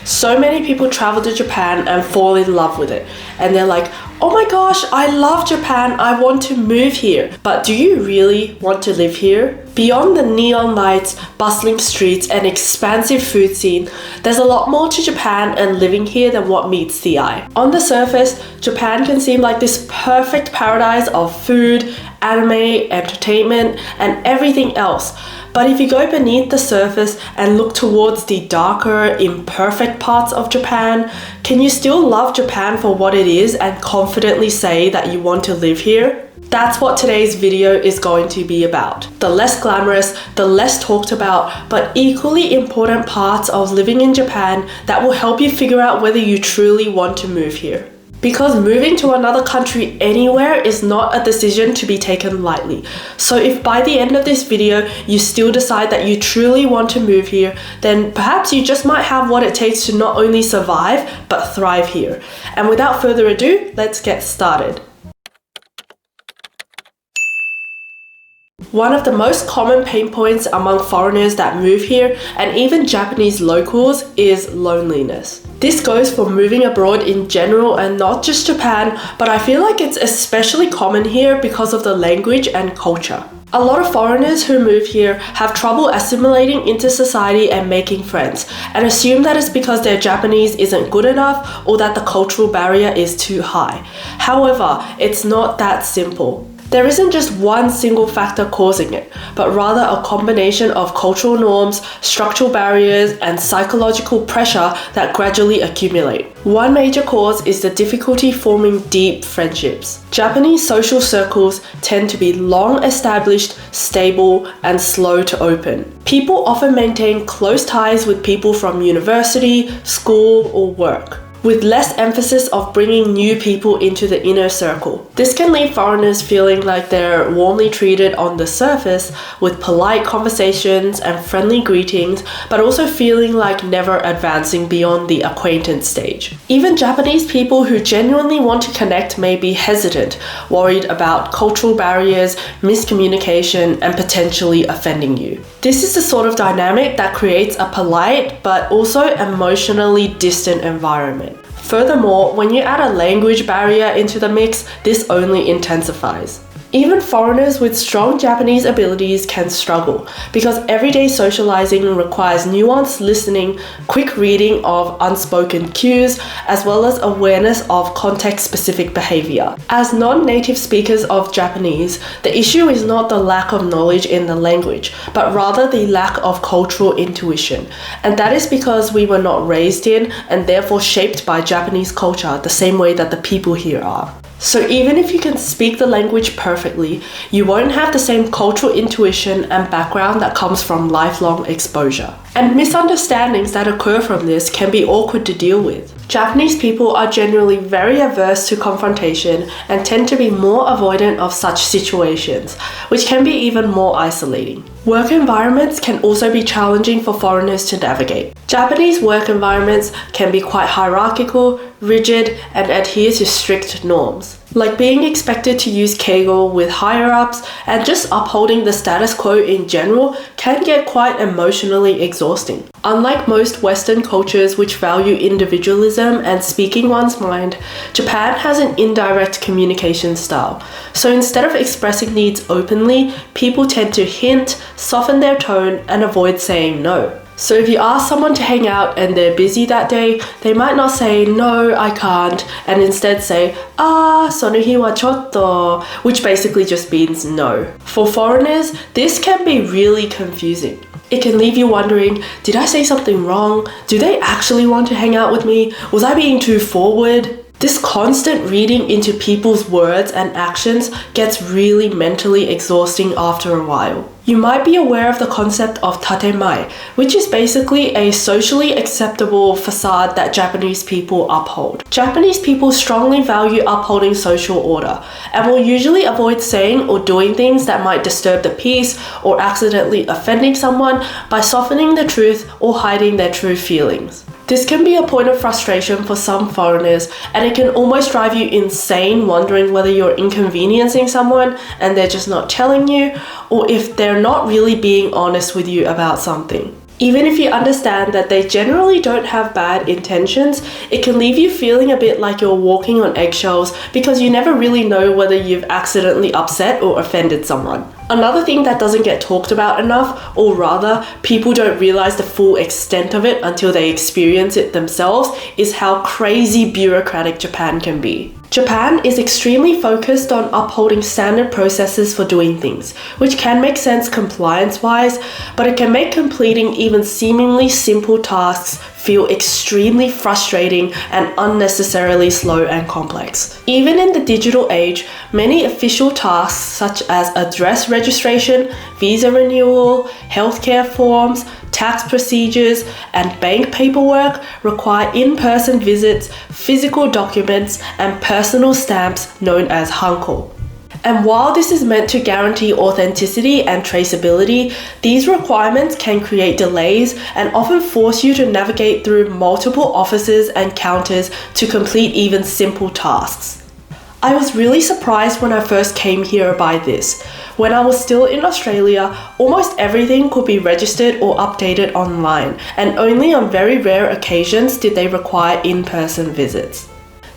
So many people travel to Japan and fall in love with it. And they're like, oh my gosh, I love Japan, I want to move here. But do you really want to live here? Beyond the neon lights, bustling streets, and expansive food scene, there's a lot more to Japan and living here than what meets the eye. On the surface, Japan can seem like this perfect paradise of food, anime, entertainment, and everything else. But if you go beneath the surface and look towards the darker, imperfect parts of Japan, can you still love Japan for what it is and confidently say that you want to live here? That's what today's video is going to be about. The less glamorous, the less talked about, but equally important parts of living in Japan that will help you figure out whether you truly want to move here. Because moving to another country anywhere is not a decision to be taken lightly. So if by the end of this video you still decide that you truly want to move here, then perhaps you just might have what it takes to not only survive, but thrive here. And without further ado, let's get started. One of the most common pain points among foreigners that move here, and even Japanese locals, is loneliness. This goes for moving abroad in general and not just Japan, but I feel like it's especially common here because of the language and culture. A lot of foreigners who move here have trouble assimilating into society and making friends, and assume that it's because their Japanese isn't good enough or that the cultural barrier is too high. However, it's not that simple. There isn't just one single factor causing it, but rather a combination of cultural norms, structural barriers, and psychological pressure that gradually accumulate. One major cause is the difficulty forming deep friendships. Japanese social circles tend to be long established, stable, and slow to open. People often maintain close ties with people from university, school, or work, with less emphasis of bringing new people into the inner circle. This can leave foreigners feeling like they're warmly treated on the surface with polite conversations and friendly greetings, but also feeling like never advancing beyond the acquaintance stage. Even Japanese people who genuinely want to connect may be hesitant, worried about cultural barriers, miscommunication, and potentially offending you. This is the sort of dynamic that creates a polite but also emotionally distant environment. Furthermore, when you add a language barrier into the mix, this only intensifies. Even foreigners with strong Japanese abilities can struggle because everyday socializing requires nuanced listening, quick reading of unspoken cues, as well as awareness of context-specific behavior. As non-native speakers of Japanese, the issue is not the lack of knowledge in the language, but rather the lack of cultural intuition. And that is because we were not raised in and therefore shaped by Japanese culture the same way that the people here are. So even if you can speak the language perfectly, you won't have the same cultural intuition and background that comes from lifelong exposure. And misunderstandings that occur from this can be awkward to deal with. Japanese people are generally very averse to confrontation and tend to be more avoidant of such situations, which can be even more isolating. Work environments can also be challenging for foreigners to navigate. Japanese work environments can be quite hierarchical, rigid, and adhere to strict norms, like being expected to use keigo with higher-ups, and just upholding the status quo in general can get quite emotionally exhausting. Unlike most Western cultures which value individualism and speaking one's mind, Japan has an indirect communication style. So instead of expressing needs openly, people tend to hint, soften their tone, and avoid saying no. So if you ask someone to hang out and they're busy that day, they might not say, no, I can't, and instead say, sonohi wa chotto, which basically just means no. For foreigners, this can be really confusing. It can leave you wondering, did I say something wrong? Do they actually want to hang out with me? Was I being too forward? This constant reading into people's words and actions gets really mentally exhausting after a while. You might be aware of the concept of tatemae, which is basically a socially acceptable facade that Japanese people uphold. Japanese people strongly value upholding social order and will usually avoid saying or doing things that might disturb the peace or accidentally offending someone by softening the truth or hiding their true feelings. This can be a point of frustration for some foreigners, and it can almost drive you insane wondering whether you're inconveniencing someone and they're just not telling you, or if they're not really being honest with you about something. Even if you understand that they generally don't have bad intentions, it can leave you feeling a bit like you're walking on eggshells because you never really know whether you've accidentally upset or offended someone. Another thing that doesn't get talked about enough, or rather, people don't realize the full extent of it until they experience it themselves, is how crazy bureaucratic Japan can be. Japan is extremely focused on upholding standard processes for doing things, which can make sense compliance-wise, but it can make completing even seemingly simple tasks feel extremely frustrating and unnecessarily slow and complex. Even in the digital age, many official tasks such as address registration, visa renewal, healthcare forms, tax procedures, and bank paperwork require in-person visits, physical documents, and personal stamps known as hanko. And while this is meant to guarantee authenticity and traceability, these requirements can create delays and often force you to navigate through multiple offices and counters to complete even simple tasks. I was really surprised when I first came here by this. When I was still in Australia, almost everything could be registered or updated online, and only on very rare occasions did they require in-person visits.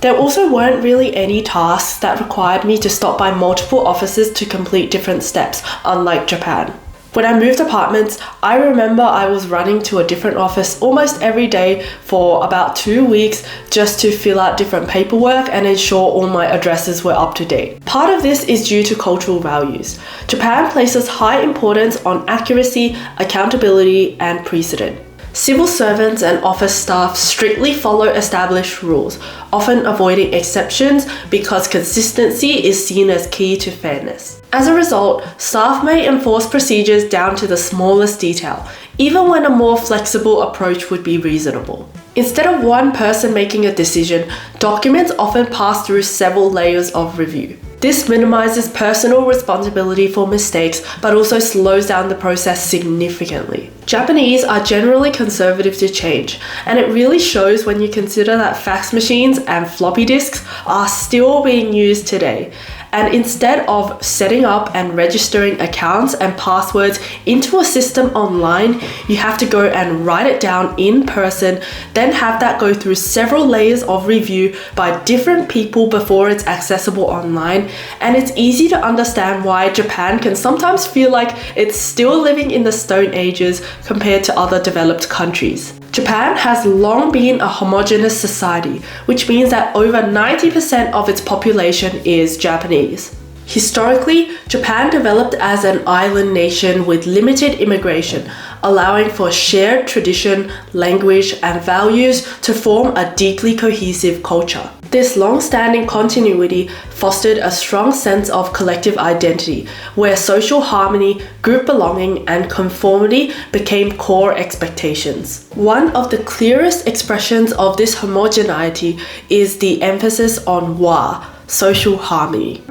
There also weren't really any tasks that required me to stop by multiple offices to complete different steps, unlike Japan. When I moved apartments, I remember I was running to a different office almost every day for about 2 weeks just to fill out different paperwork and ensure all my addresses were up to date. Part of this is due to cultural values. Japan places high importance on accuracy, accountability, and precedent. Civil servants and office staff strictly follow established rules, often avoiding exceptions because consistency is seen as key to fairness. As a result, staff may enforce procedures down to the smallest detail, even when a more flexible approach would be reasonable. Instead of one person making a decision, documents often pass through several layers of review. This minimizes personal responsibility for mistakes, but also slows down the process significantly. Japanese are generally conservative to change, and it really shows when you consider that fax machines and floppy disks are still being used today. And instead of setting up and registering accounts and passwords into a system online, you have to go and write it down in person, then have that go through several layers of review by different people before it's accessible online. And it's easy to understand why Japan can sometimes feel like it's still living in the Stone Ages compared to other developed countries. Japan has long been a homogeneous society, which means that over 90% of its population is Japanese. Historically, Japan developed as an island nation with limited immigration, allowing for shared tradition, language, and values to form a deeply cohesive culture. This long-standing continuity fostered a strong sense of collective identity, where social harmony, group belonging, and conformity became core expectations. One of the clearest expressions of this homogeneity is the emphasis on wa, social harmony.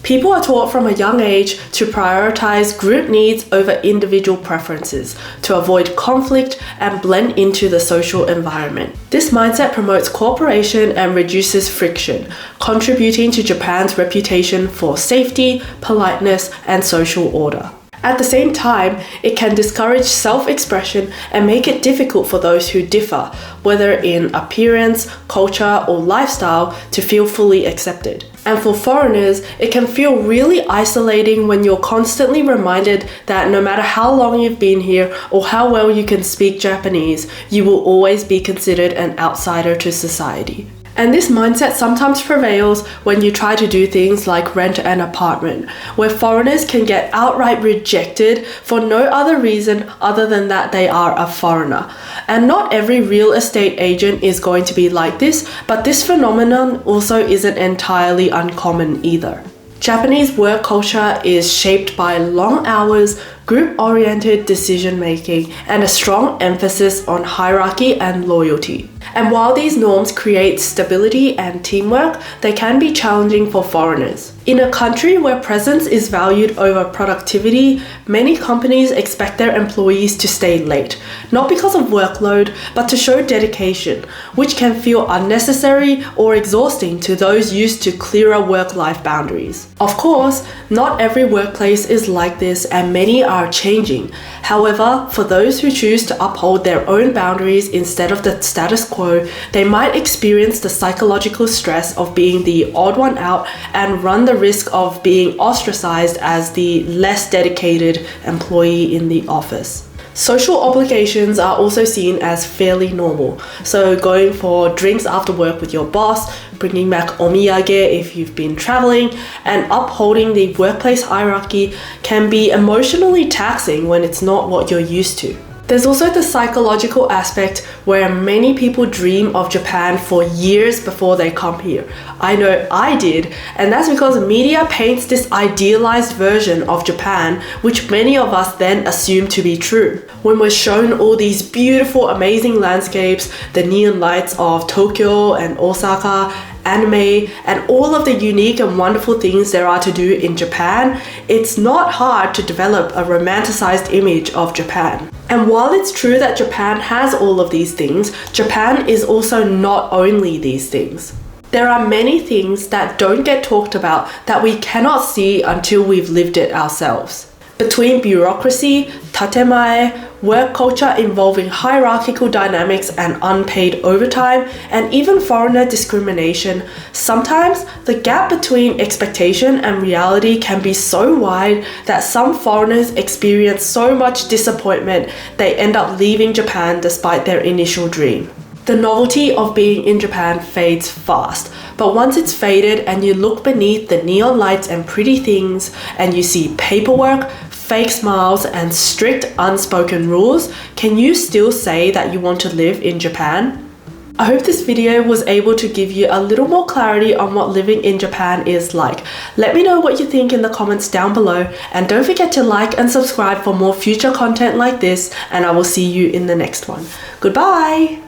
People are taught from a young age to prioritize group needs over individual preferences, to avoid conflict and blend into the social environment. This mindset promotes cooperation and reduces friction, contributing to Japan's reputation for safety, politeness, and social order. At the same time, it can discourage self-expression and make it difficult for those who differ, whether in appearance, culture, or lifestyle, to feel fully accepted. And for foreigners, it can feel really isolating when you're constantly reminded that no matter how long you've been here or how well you can speak Japanese, you will always be considered an outsider to society. And this mindset sometimes prevails when you try to do things like rent an apartment, where foreigners can get outright rejected for no other reason other than that they are a foreigner. And not every real estate agent is going to be like this, but this phenomenon also isn't entirely uncommon either. Japanese work culture is shaped by long hours, group-oriented decision-making, and a strong emphasis on hierarchy and loyalty. And while these norms create stability and teamwork, they can be challenging for foreigners. In a country where presence is valued over productivity, many companies expect their employees to stay late, not because of workload, but to show dedication, which can feel unnecessary or exhausting to those used to clearer work-life boundaries. Of course, not every workplace is like this and many are changing. However, for those who choose to uphold their own boundaries instead of the status quo, they might experience the psychological stress of being the odd one out and run the risk of being ostracized as the less dedicated employee in the office. Social obligations are also seen as fairly normal. So going for drinks after work with your boss, bringing back omiyage if you've been traveling, and upholding the workplace hierarchy can be emotionally taxing when it's not what you're used to. There's also the psychological aspect where many people dream of Japan for years before they come here. I know I did, and that's because media paints this idealized version of Japan, which many of us then assume to be true. When we're shown all these beautiful, amazing landscapes, the neon lights of Tokyo and Osaka, anime, and all of the unique and wonderful things there are to do in Japan, it's not hard to develop a romanticized image of Japan. And while it's true that Japan has all of these things, Japan is also not only these things. There are many things that don't get talked about that we cannot see until we've lived it ourselves. Between bureaucracy, tatemae, work culture involving hierarchical dynamics and unpaid overtime, and even foreigner discrimination, sometimes the gap between expectation and reality can be so wide that some foreigners experience so much disappointment they end up leaving Japan despite their initial dream. The novelty of being in Japan fades fast, but once it's faded and you look beneath the neon lights and pretty things and you see paperwork, fake smiles, and strict unspoken rules, can you still say that you want to live in Japan? I hope this video was able to give you a little more clarity on what living in Japan is like. Let me know what you think in the comments down below, and don't forget to like and subscribe for more future content like this, and I will see you in the next one. Goodbye!